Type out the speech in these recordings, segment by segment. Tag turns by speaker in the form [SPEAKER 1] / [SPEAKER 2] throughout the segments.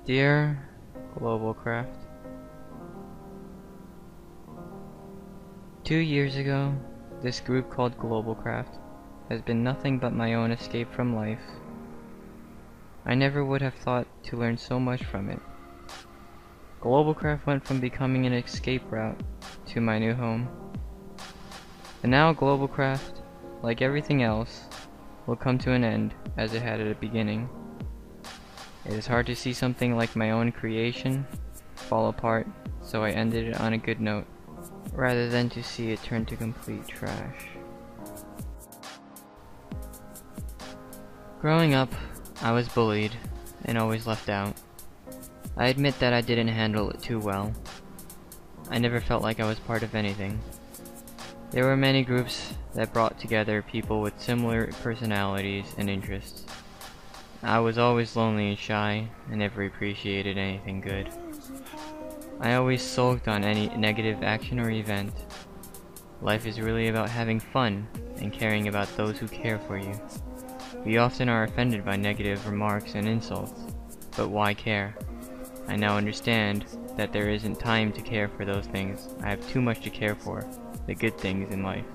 [SPEAKER 1] Dear Globalcraft, 2 years ago, this group called Globalcraft has been nothing but my own escape from life. I never would have thought to learn so much from it. Globalcraft went from becoming an escape route to my new home. And now Globalcraft, like everything else, will come to an end as it had at a beginning. It is hard to see something like my own creation fall apart, so I ended it on a good note, rather than to see it turn to complete trash. Growing up, I was bullied and always left out. I admit that I didn't handle it too well. I never felt like I was part of anything. There were many groups that brought together people with similar personalities and interests. I was always lonely and shy, and never appreciated anything good. I always sulked on any negative action or event. Life is really about having fun and caring about those who care for you. We often are offended by negative remarks and insults, but why care? I now understand that there isn't time to care for those things. I have too much to care for, the good things in life.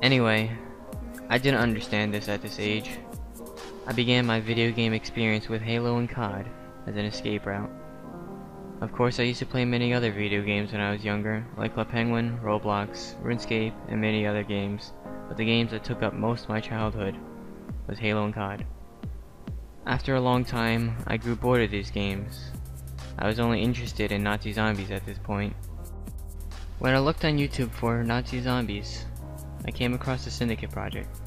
[SPEAKER 1] Anyway, I didn't understand this at this age. I began my video game experience with Halo and COD as an escape route. Of course, I used to play many other video games when I was younger, like Club Penguin, Roblox, RuneScape, and many other games, but the games that took up most of my childhood was Halo and COD. After a long time, I grew bored of these games. I was only interested in Nazi zombies at this point. When I looked on YouTube for Nazi zombies, I came across the Syndicate Project.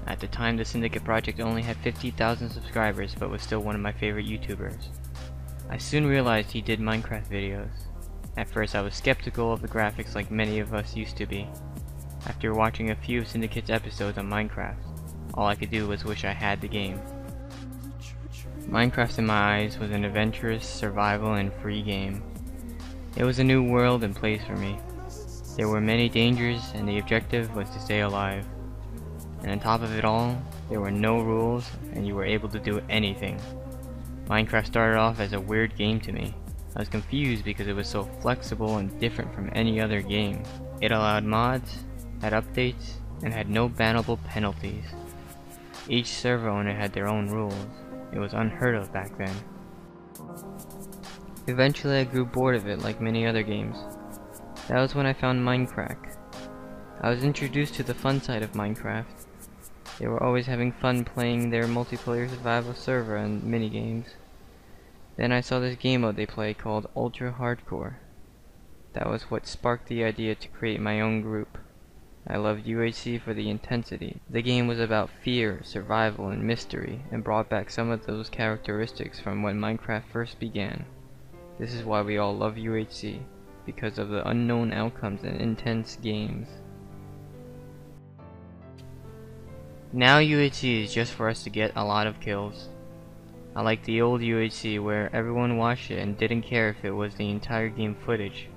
[SPEAKER 1] At the time, the Syndicate Project only had 50,000 subscribers, but was still one of my favorite YouTubers. I soon realized he did Minecraft videos. At first I was skeptical of the graphics like many of us used to be. After watching a few of Syndicate's episodes on Minecraft, all I could do was wish I had the game. Minecraft in my eyes was an adventurous, survival, and free game. It was a new world and place for me. There were many dangers, and the objective was to stay alive. And on top of it all, there were no rules, and you were able to do anything. Minecraft started off as a weird game to me. I was confused because it was so flexible and different from any other game. It allowed mods, had updates, and had no bannable penalties. Each server owner had their own rules. It was unheard of back then. Eventually I grew bored of it like many other games. That was when I found Minecraft. I was introduced to the fun side of Minecraft. They were always having fun playing their multiplayer survival server and minigames. Then I saw this game mode they play called Ultra Hardcore. That was what sparked the idea to create my own group. I loved UHC for the intensity. The game was about fear, survival, and mystery, and brought back some of those characteristics from when Minecraft first began. This is why we all love UHC, because of the unknown outcomes and intense games. Now UHC is just for us to get a lot of kills. I like the old UHC where everyone watched it and didn't care if it was the entire game footage.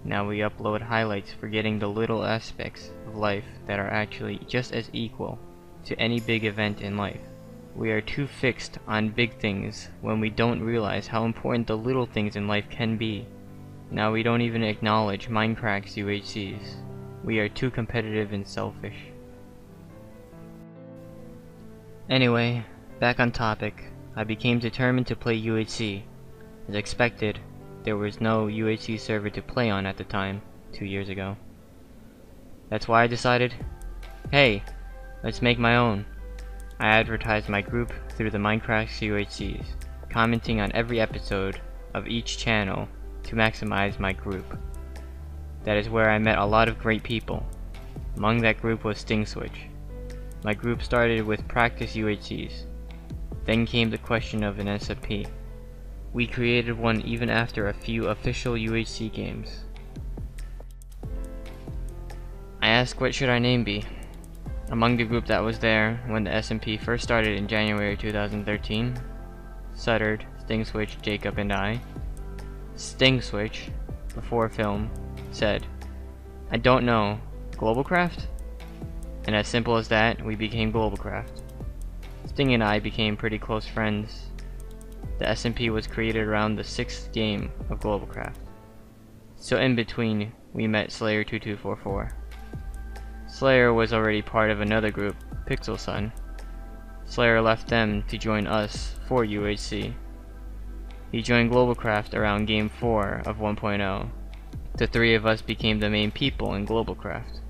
[SPEAKER 1] Now we upload highlights, forgetting the little aspects of life that are actually just as equal to any big event in life. We are too fixed on big things when we don't realize how important the little things in life can be. Now we don't even acknowledge Minecraft's UHCs. We are too competitive and selfish. Anyway, back on topic, I became determined to play UHC. As expected, there was no UHC server to play on at the time, 2 years ago. That's why I decided, hey, let's make my own. I advertised my group through the Minecraft UHCs, commenting on every episode of each channel to maximize my group. That is where I met a lot of great people. Among that group was StingSwitch. My group started with practice UHCs. Then came the question of an SMP. We created one even after a few official UHC games. I asked what should our name be. Among the group that was there when the SMP first started in January 2013, Suttard, StingSwitch, Jacob, and I. StingSwitch, before film, said, I don't know, Globalcraft? And as simple as that, we became Globalcraft. Sting and I became pretty close friends. The SMP was created around the 6th game of Globalcraft. So in between, we met Slayer2244. Slayer was already part of another group, Pixel Sun. Slayer left them to join us for UHC. He joined Globalcraft around Game 4 of 1.0. The three of us became the main people in Globalcraft.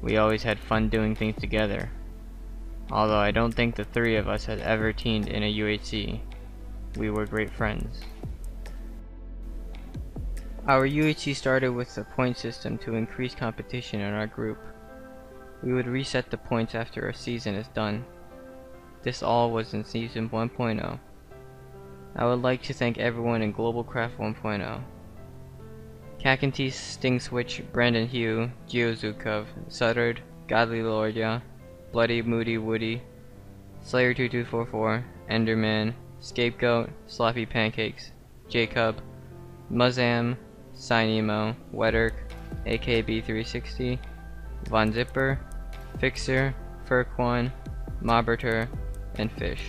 [SPEAKER 1] We always had fun doing things together, although I don't think the three of us had ever teamed in a UHC. We were great friends. Our UHC started with a point system to increase competition in our group. We would reset the points after a season is done. This all was in Season 1.0. I would like to thank everyone in Globalcraft 1.0. Kakantis, Sting Switch, Brandon Hugh, Geozukov, Suttard, Godly Lordia, Bloody Moody Woody, Slayer2244, Enderman, Scapegoat, Sloppy Pancakes, Jacob, Muzam, Sinemo, Wedderk, AKB360, Von Zipper, Fixer, Furquan, Mobberter, and Fish.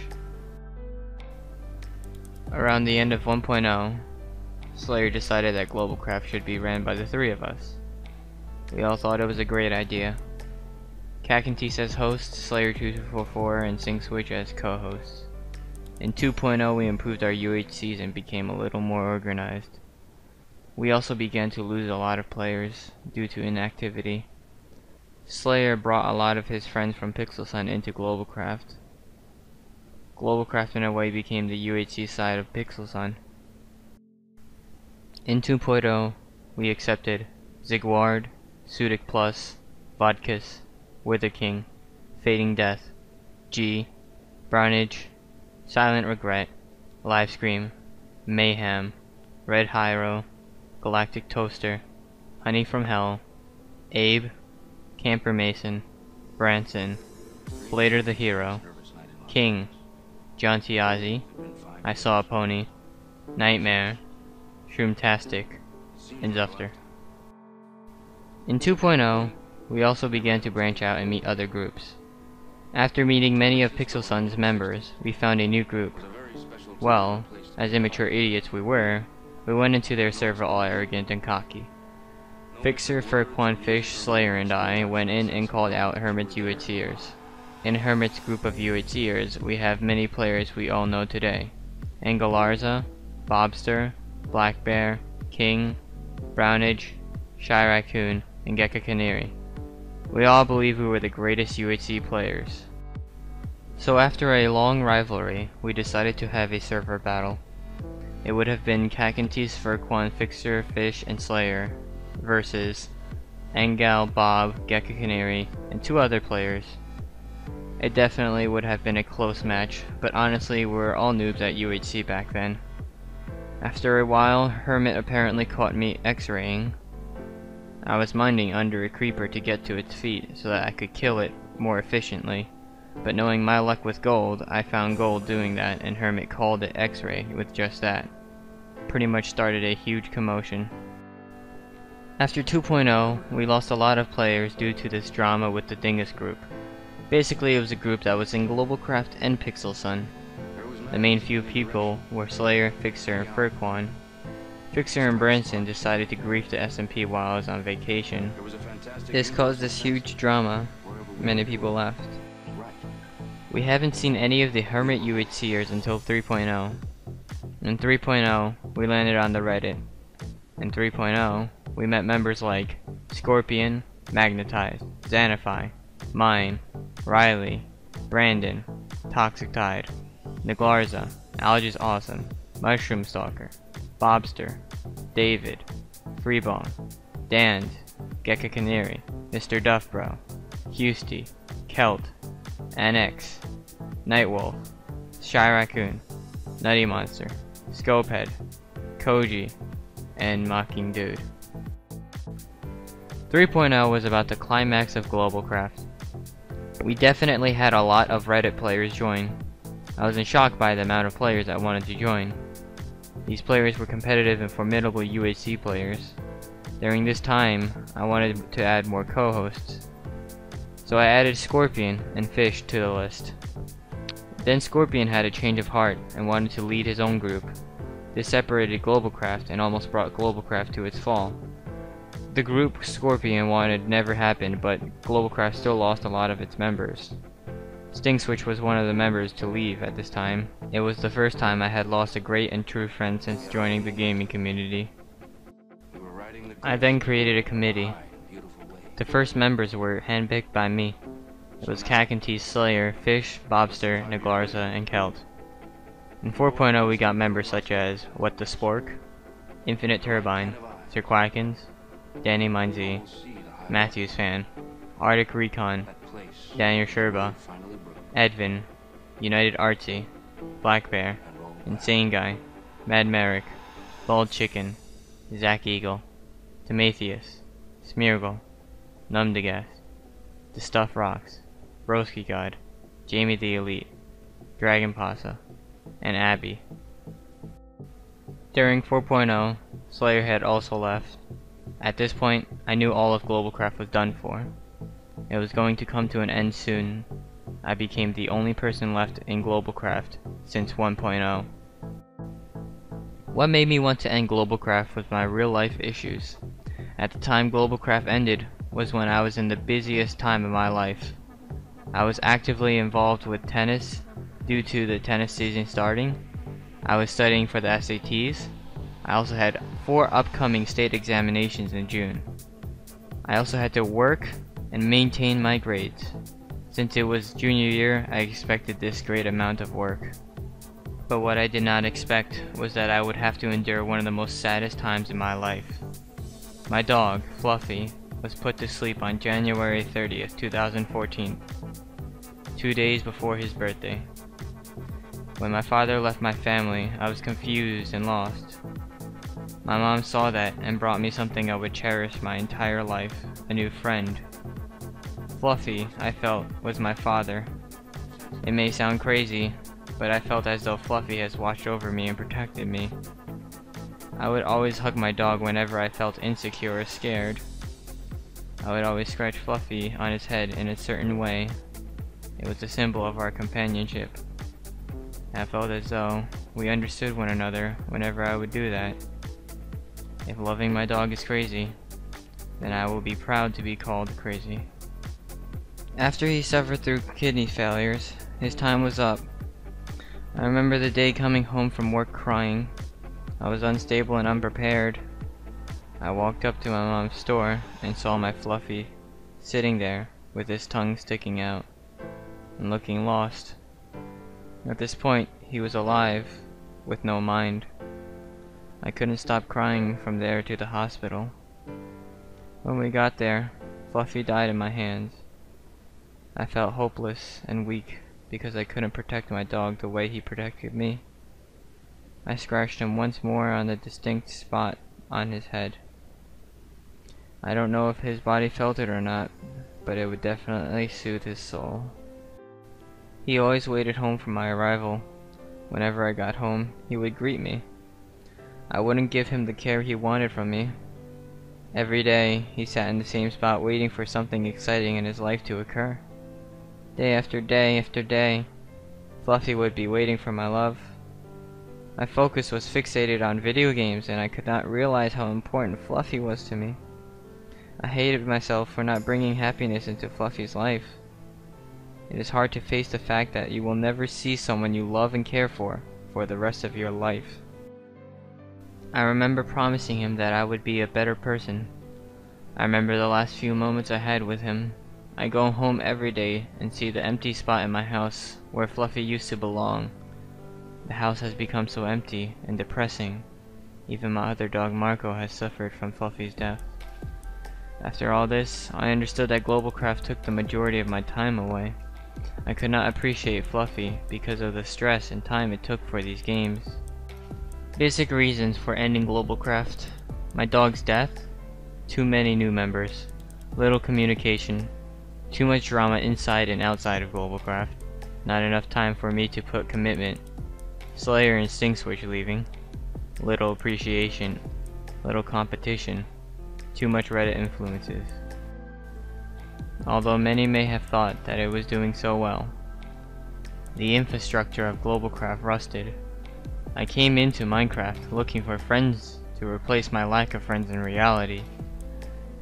[SPEAKER 1] Around the end of 1.0, Slayer decided that Globalcraft should be ran by the three of us. We all thought it was a great idea. Kakantis as host, Slayer2244 and SingSwitch as co-hosts. In 2.0 we improved our UHCs and became a little more organized. We also began to lose a lot of players due to inactivity. Slayer brought a lot of his friends from Pixel Sun into Globalcraft. Globalcraft in a way became the UHC side of Pixel Sun. In 2.0, we accepted Zigward, Sudic Plus, Vodkas, Wither King, Fading Death, G, Brownage, Silent Regret, Livescream, Mayhem, Red Hyro, Galactic Toaster, Honey from Hell, Abe, Camper Mason, Branson, Blader the Hero, King, John Tiazi, I Saw a Pony, Nightmare, Shroomtastic, and Zufter. In 2.0, we also began to branch out and meet other groups. After meeting many of Pixel Sun's members, we found a new group. Well, as immature idiots we were, we went into their server all arrogant and cocky. Fixer, Furquan, Fish, Slayer, and I went in and called out Hermit's UHCers. In Hermit's group of UHCers, we have many players we all know today. Angalarza, Bobster, Black Bear, King, Brownage, Shy Raccoon, and Gekka Canary. We all believe we were the greatest UHC players. So after a long rivalry, we decided to have a server battle. It would have been Kakantis, Furquan, Fixer, Fish, and Slayer versus Angal, Bob, Gekka Canary, and two other players. It definitely would have been a close match, but honestly we were all noobs at UHC back then. After a while, Hermit apparently caught me X-raying. I was minding under a creeper to get to its feet so that I could kill it more efficiently, but knowing my luck with gold, I found gold doing that and Hermit called it X-ray with just that. Pretty much started a huge commotion. After 2.0, we lost a lot of players due to this drama with the Dingus group. Basically it was a group that was in Globalcraft and Pixel Sun. The main few people were Slayer, Fixer, and Furquan. Fixer and Branson decided to grief the SMP while I was on vacation. This caused this huge drama. Many people left. We haven't seen any of the Hermit UHCers until 3.0. In 3.0, we landed on the Reddit. In 3.0, we met members like Scorpion, Magnetized, Xanify, Mine, Riley, Brandon, Toxic Tide, Naglarza, Alga's Awesome, Mushroom Stalker, Bobster, David, Freebone, Dans, Gekka Canary, Mr. Duffbro, Husty, Kelt, NX, Nightwolf, Shy Raccoon, Nutty Monster, Scopehead, Koji, and Mocking Dude. 3.0 was about the climax of Globalcraft. We definitely had a lot of Reddit players join. I was in shock by the amount of players that wanted to join. These players were competitive and formidable UHC players. During this time, I wanted to add more co-hosts. So I added Scorpion and Fish to the list. Then Scorpion had a change of heart and wanted to lead his own group. This separated Globalcraft and almost brought Globalcraft to its fall. The group Scorpion wanted never happened, but Globalcraft still lost a lot of its members. Stingswitch was one of the members to leave at this time. It was the first time I had lost a great and true friend since joining the gaming community. I then created a committee. The first members were handpicked by me. It was Kakanti, Slayer, Fish, Bobster, Naglarza, and Kelt. In 4.0 we got members such as What the Spork, Infinite Turbine, Sir Quackins, Danny Mindsy, Matthews Fan, Arctic Recon, Daniel Sherba, Edvin, United Artsy, Black Bear, Insane Guy, Mad Merrick, Bald Chicken, Zach Eagle, Timotheus, Smeargle, Numdagast, The Stuff Rocks, Broski God, Jamie the Elite, Dragon Pasa, and Abby. During 4.0, Slayer had also left. At this point, I knew all of Globalcraft was done for. It was going to come to an end soon. I became the only person left in Globalcraft since 1.0. What made me want to end Globalcraft was my real life issues. At the time Globalcraft ended was when I was in the busiest time of my life. I was actively involved with tennis due to the tennis season starting. I was studying for the SATs. I also had 4 upcoming state examinations in June. I also had to work and maintain my grades. Since it was junior year, I expected this great amount of work. But what I did not expect was that I would have to endure one of the most saddest times in my life. My dog, Fluffy, was put to sleep on January 30th, 2014, 2 days before his birthday. When my father left my family, I was confused and lost. My mom saw that and brought me something I would cherish my entire life, a new friend. Fluffy, I felt, was my father. It may sound crazy, but I felt as though Fluffy has watched over me and protected me. I would always hug my dog whenever I felt insecure or scared. I would always scratch Fluffy on his head in a certain way. It was a symbol of our companionship. I felt as though we understood one another whenever I would do that. If loving my dog is crazy, then I will be proud to be called crazy. After he suffered through kidney failures, his time was up. I remember the day coming home from work crying. I was unstable and unprepared. I walked up to my mom's store and saw my Fluffy sitting there with his tongue sticking out and looking lost. At this point, he was alive with no mind. I couldn't stop crying from there to the hospital. When we got there, Fluffy died in my hands. I felt hopeless and weak because I couldn't protect my dog the way he protected me. I scratched him once more on the distinct spot on his head. I don't know if his body felt it or not, but it would definitely soothe his soul. He always waited home for my arrival. Whenever I got home, he would greet me. I wouldn't give him the care he wanted from me. Every day, he sat in the same spot waiting for something exciting in his life to occur. Day after day after day, Fluffy would be waiting for my love. My focus was fixated on video games and I could not realize how important Fluffy was to me. I hated myself for not bringing happiness into Fluffy's life. It is hard to face the fact that you will never see someone you love and care for the rest of your life. I remember promising him that I would be a better person. I remember the last few moments I had with him. I go home every day and see the empty spot in my house where Fluffy used to belong. The house has become so empty and depressing. Even my other dog Marco has suffered from Fluffy's death. After all this, I understood that Globalcraft took the majority of my time away. I could not appreciate Fluffy because of the stress and time it took for these games. Basic reasons for ending Globalcraft: my dog's death, too many new members, little communication, too much drama inside and outside of Globalcraft, not enough time for me to put commitment, Slayer and Stingswitch leaving, little appreciation, little competition, too much Reddit influences. Although many may have thought that it was doing so well, The infrastructure of Globalcraft rusted. I came into Minecraft looking for friends to replace my lack of friends in reality.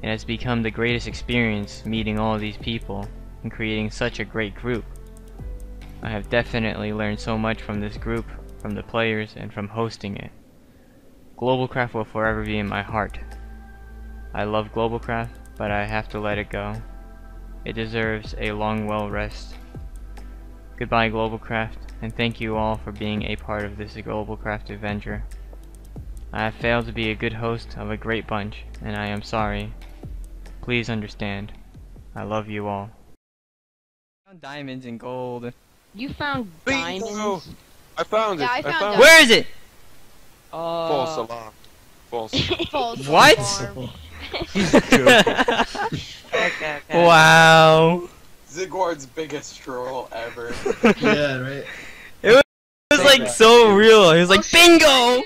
[SPEAKER 1] It has become the greatest experience meeting all these people and creating such a great group. I have definitely learned so much from this group, from the players, and from hosting it. Globalcraft will forever be in my heart. I love Globalcraft, but I have to let it go. It deserves a long well rest. Goodbye Globalcraft, and thank you all for being a part of this Globalcraft adventure. I have failed to be a good host of a great bunch, and I am sorry. Please understand. I love you all. I found diamonds and gold.
[SPEAKER 2] You found
[SPEAKER 3] Bingo!
[SPEAKER 2] diamonds?
[SPEAKER 3] I found it.
[SPEAKER 2] Yeah, I found it.
[SPEAKER 1] Where is it?
[SPEAKER 3] False alarm. False.
[SPEAKER 2] False
[SPEAKER 1] What?
[SPEAKER 2] alarm.
[SPEAKER 4] Okay.
[SPEAKER 1] Wow.
[SPEAKER 5] Zigward's biggest troll ever.
[SPEAKER 4] Yeah, right.
[SPEAKER 1] It was like so real. He was like, bingo!